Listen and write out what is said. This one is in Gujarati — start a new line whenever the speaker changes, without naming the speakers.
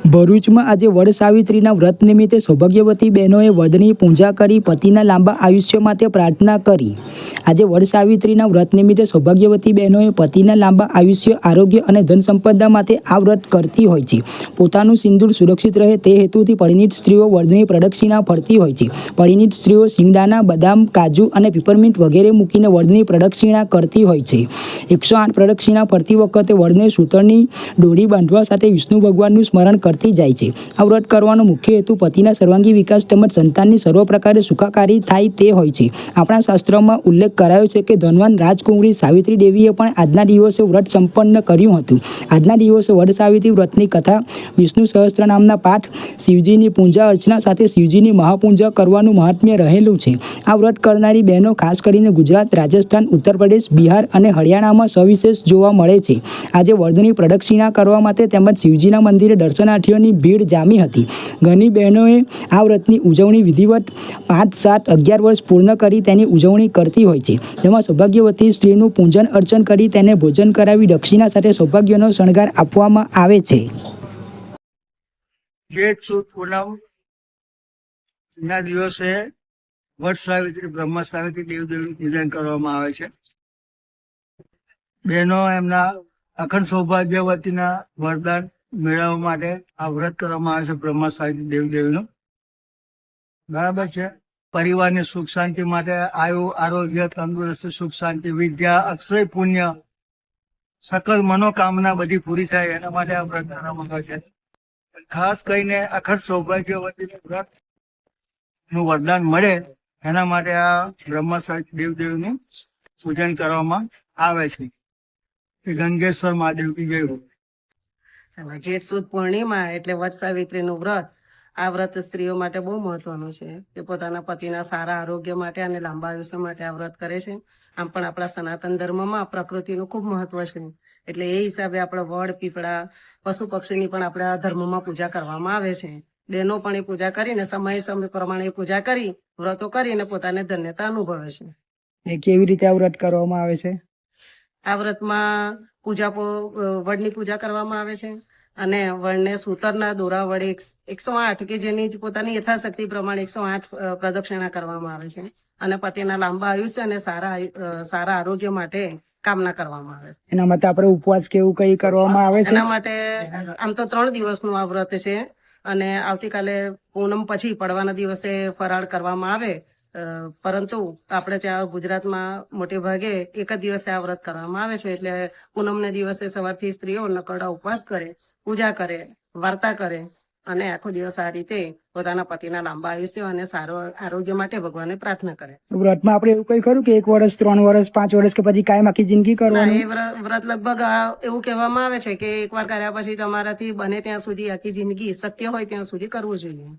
ભરૂચમાં આજે વડ સાવિત્રીના વ્રત નિમિત્તે સૌભાગ્યવતી બહેનોએ વડની પૂજા કરી પતિના લાંબા આયુષ્ય માટે પ્રાર્થના કરી। આજે વડ સાવિત્રીના વ્રત નિમિત્તે સૌભાગ્યવતી બહેનોએ પતિના લાંબા આયુષ્ય, આરોગ્ય અને ધન સંપદા માટે આ વ્રત કરતી હોય છે। પોતાનું સિંદૂર સુરક્ષિત રહે તે હેતુથી પરિણીત સ્ત્રીઓ વડની પ્રદક્ષિણા ફરતી હોય છે। પરિણીત સ્ત્રીઓ સિંગદાણા, બદામ, કાજુ અને પીપરમિન્ટ વગેરે મૂકીને વડની પ્રદક્ષિણા કરતી હોય છે। 108 પ્રદક્ષિણા ફરતી વખતે વડને સૂતરની દોરી બાંધવા સાથે વિષ્ણુ ભગવાનનું સ્મરણ કરતી જાય છે। આ વ્રત કરવાનો મુખ્ય હેતુ પતિના સર્વાંગી વિકાસ તેમજ સંતાનની સર્વ પ્રકારે સુખાકારી થાય તે હોય છે। આપણા શાસ્ત્રોમાં ઉલ્લેખ કરાયો છે કે ધનવાન રાજકુંવરી સાવિત્રી દેવીએ પણ આજના દિવસે વ્રત સંપન્ન કર્યું હતું। આજના દિવસે વડ સાવિત્રી વ્રતની કથા, વિષ્ણુ સહસ્ત્રનામના પાઠ, શિવજીની પૂજા અર્ચના સાથે શિવજીની મહાપૂજા કરવાનું મહાત્મ્ય રહેલું છે। આ વ્રત કરનારી બહેનો ખાસ કરીને ગુજરાત, રાજસ્થાન, ઉત્તર પ્રદેશ, બિહાર અને હરિયાણામાં સવિશેષ જોવા મળે છે। આજે વડની પ્રદક્ષિણા કરવા માટે તેમજ શિવજીના મંદિરે દર્શનાર્થીઓની ભીડ જામી હતી। ઘણી બહેનોએ આ વ્રતની ઉજવણી વિધિવત 5, 7, 11 વર્ષ પૂર્ણ કરી તેની ઉજવણી કરતી હોય છે, જેમાં સૌભાગ્યવતી સ્ત્રીનું પૂજન અર્ચન કરી તેને ભોજન કરાવી દક્ષિણા સાથે સૌભાગ્યનો શણગાર આપવામાં આવે છે।
જેઠ સુદ પૂનમ ના દિવસે વડ સાવિત્રી, બ્રહ્મ સાવિત્રી દેવદેવીનું પૂજન કરવામાં આવે છે। બહેનો એમના અખંડ સૌભાગ્યવતીના વરદાન મેળવવા માટે આ વ્રત કરવામાં આવે છે બ્રહ્મ સાવિત્રી દેવદેવીનું, બરાબર છે। પરિવારની સુખ શાંતિ માટે આયુ, આરોગ્ય, તંદુરસ્તી, સુખ શાંતિ, વિદ્યા, અક્ષય પુણ્ય, સકલ મનોકામના બધી પૂરી થાય એના માટે આ વ્રત કરવામાં આવે છે। ખાસ કરીને અખંડ સૌભાગ્યવતી વ્રત નું વરદાન મળે એના માટે આ બ્રહ્મ સાવિત્રી દેવદેવીનું પૂજન કરવામાં આવે છે। ગંગેશ્વર મહાદેવ કી જય હો।
જેઠ સુદ પૂર્ણિમા એટલે વડ સાવિત્રીનું વ્રત। આ વ્રત સ્ત્રીઓ માટે બહુ મહત્વનું છે કે પોતાના પતિના સારા આરોગ્ય માટે અને લાંબા આયુષ્ય માટે આ વ્રત કરે છે। આમ પણ આપણા સનાતન ધર્મમાં પ્રકૃતિનું ખૂબ મહત્વ છે, એટલે એ હિસાબે આપણે વડ, પીપળા, પશુ પક્ષીની પણ આપણા ધર્મમાં પૂજા કરવામાં આવે છે। બહેનો પણ એ પૂજા કરીને સમય પ્રમાણે પૂજા કરી વ્રતો કરીને પોતાને ધન્યતા અનુભવે છે।
એ કેવી રીતે આ વ્રત કરવામાં આવે છે?
આ વ્રતમાં વડની પૂજા કરવામાં આવે છે અને વડને સૂતરના દોરા વડે 108 કે જેની પોતાની યથાશક્તિ પ્રમાણે 108 પ્રદક્ષિણા કરવામાં આવે છે અને પતિના લાંબા આયુષ્ય અને સારા આરોગ્ય માટે કામના કરવામાં આવે છે।
એના માટે આપણે ઉપવાસ કેવું કઈ કરવામાં આવે છે?
એના માટે આમ તો 3 દિવસનું આ વ્રત છે અને આવતીકાલે પૂનમ પછી પડવાના દિવસે ફરાળ કરવામાં આવે, પરંતુ આપણે ત્યાં ગુજરાતમાં મોટે ભાગે એક જ દિવસે આ વ્રત કરવામાં આવે છે। એટલે પૂનમને દિવસે સવારથી સ્ત્રીઓ નકરડા ઉપવાસ કરે, પૂજા કરે, વાર્તા કરે અને આખો દિવસ આ રીતે પોતાના પતિના લાંબા આયુષ્ય અને સારો આરોગ્ય માટે ભગવાનને પ્રાર્થના કરે।
વ્રતમાં આપણે એવું કઈ ખરું કે 1 વર્ષ, 3 વર્ષ, 5 વર્ષ કે પછી કાયમ આખી જિંદગી કરવાનું?
એ વ્રત લગભગ એવું કહેવામાં આવે છે કે એકવાર કર્યા પછી તમારાથી બને ત્યાં સુધી આખી જિંદગી શક્ય હોય ત્યાં સુધી કરવું જોઈએ।